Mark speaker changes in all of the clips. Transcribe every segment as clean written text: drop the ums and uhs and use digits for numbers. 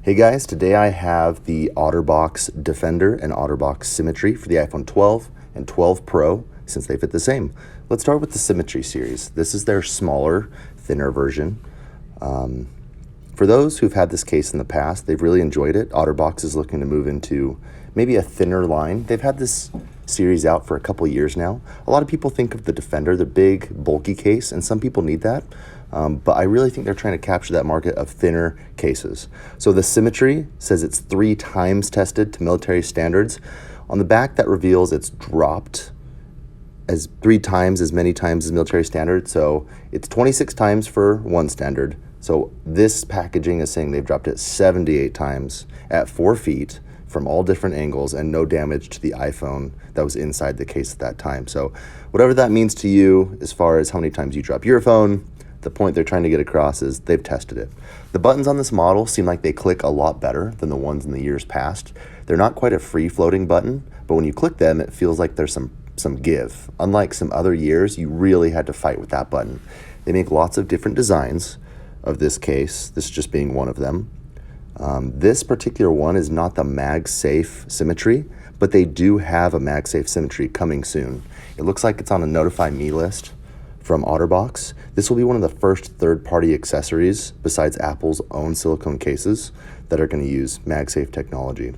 Speaker 1: Hey guys, today I have the OtterBox Defender and OtterBox Symmetry for the iPhone 12 and 12 Pro since they fit the same. Let's start with the Symmetry series. This is their smaller, thinner version. For those who've had this case in the past, they've really enjoyed it. OtterBox is looking to move into maybe a thinner line. They've had this series out for a couple years now. A lot of people think of the Defender, the big, bulky case, and some people need that. But I really think they're trying to capture that market of thinner cases. So the Symmetry says it's 3 times tested to military standards. On the back, that reveals it's dropped as 3 times as many times as military standard. So it's 26 times for one standard. So this packaging is saying they've dropped it 78 times at 4 feet from all different angles and no damage to the iPhone that was inside the case at that time. So whatever that means to you as far as how many times you drop your phone, the point they're trying to get across is they've tested it. The buttons on this model seem like they click a lot better than the ones in the years past. They're not quite a free-floating button, but when you click them, it feels like there's some give. Unlike some other years, you really had to fight with that button. They make lots of different designs of this case, this just being one of them. This particular one is not the MagSafe Symmetry, but they do have a MagSafe Symmetry coming soon. It looks like it's on a Notify Me list from OtterBox. This will be one of the first third-party accessories besides Apple's own silicone cases that are going to use MagSafe technology.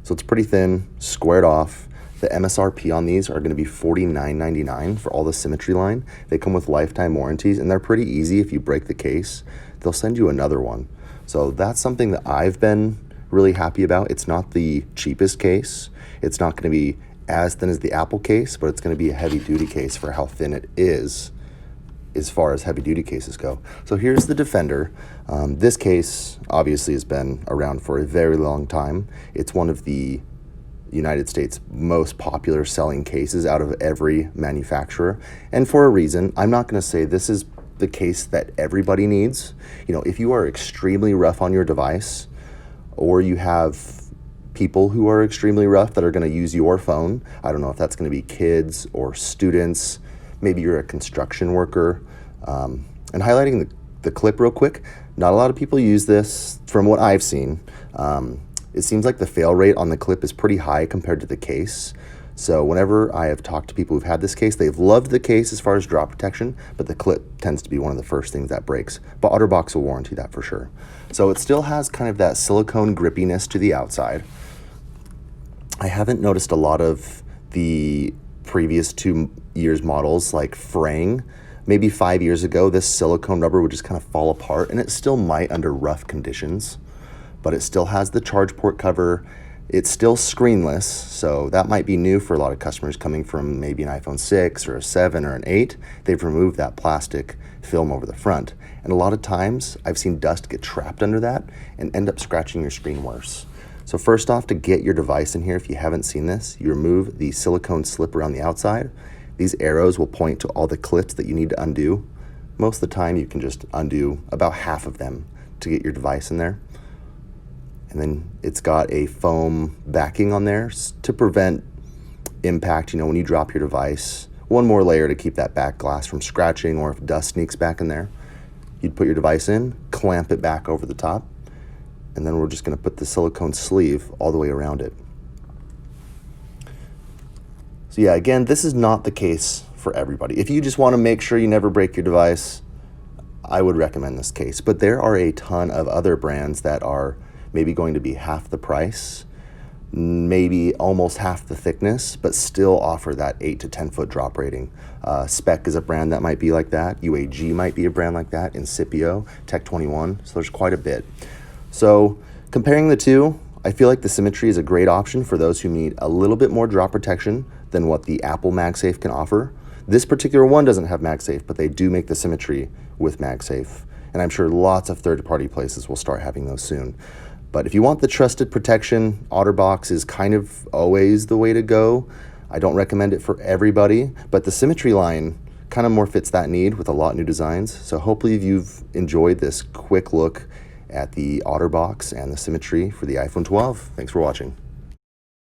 Speaker 1: So it's pretty thin, squared off. The MSRP on these are going to be $49.99 for all the Symmetry line. They come with lifetime warranties, and they're pretty easy. If you break the case, they'll send you another one. So that's something that I've been really happy about. It's not the cheapest case. It's not going to be as thin as the Apple case, but it's going to be a heavy-duty case for how thin it is as far as heavy-duty cases go. So here's the Defender. This case obviously has been around for a very long time. It's one of the United States' most popular selling cases out of every manufacturer, and for a reason. I'm not going to say this is the case that everybody needs. You know, if you are extremely rough on your device, or you have people who are extremely rough that are going to use your phone, I don't know if that's going to be kids or students, maybe you're a construction worker. And highlighting the clip real quick, not a lot of people use this from what I've seen. It seems like the fail rate on the clip is pretty high compared to the case. So whenever I have talked to people who've had this case, they've loved the case as far as drop protection, but the clip tends to be one of the first things that breaks. But OtterBox will warranty that for sure. So it still has kind of that silicone grippiness to the outside. I haven't noticed a lot of the previous 2 years models like fraying. Maybe 5 years ago, this silicone rubber would just kind of fall apart, and it still might under rough conditions, but it still has the charge port cover. It's still screenless, so that might be new for a lot of customers coming from maybe an iPhone 6 or a 7 or an 8. They've removed that plastic film over the front. And a lot of times, I've seen dust get trapped under that and end up scratching your screen worse. So first off, to get your device in here, if you haven't seen this, you remove the silicone slip around the outside. These arrows will point to all the clips that you need to undo. Most of the time, you can just undo about half of them to get your device in there. And then it's got a foam backing on there to prevent impact, you know, when you drop your device. One more layer to keep that back glass from scratching, or if dust sneaks back in there. You'd put your device in, clamp it back over the top, and then we're just going to put the silicone sleeve all the way around it. So yeah, again, this is not the case for everybody. If you just want to make sure you never break your device, I would recommend this case. But there are a ton of other brands that are maybe going to be half the price, maybe almost half the thickness, but still offer that 8 to 10 foot drop rating. Spec is a brand that might be like that. UAG might be a brand like that. Incipio, Tech 21. So there's quite a bit. So comparing the two, I feel like the Symmetry is a great option for those who need a little bit more drop protection than what the Apple MagSafe can offer. This particular one doesn't have MagSafe, but they do make the Symmetry with MagSafe. And I'm sure lots of third-party places will start having those soon. But if you want the trusted protection, OtterBox is kind of always the way to go. I don't recommend it for everybody, but the Symmetry line kind of more fits that need with a lot of new designs. So hopefully you've enjoyed this quick look at the OtterBox and the Symmetry for the iPhone 12. Thanks for watching.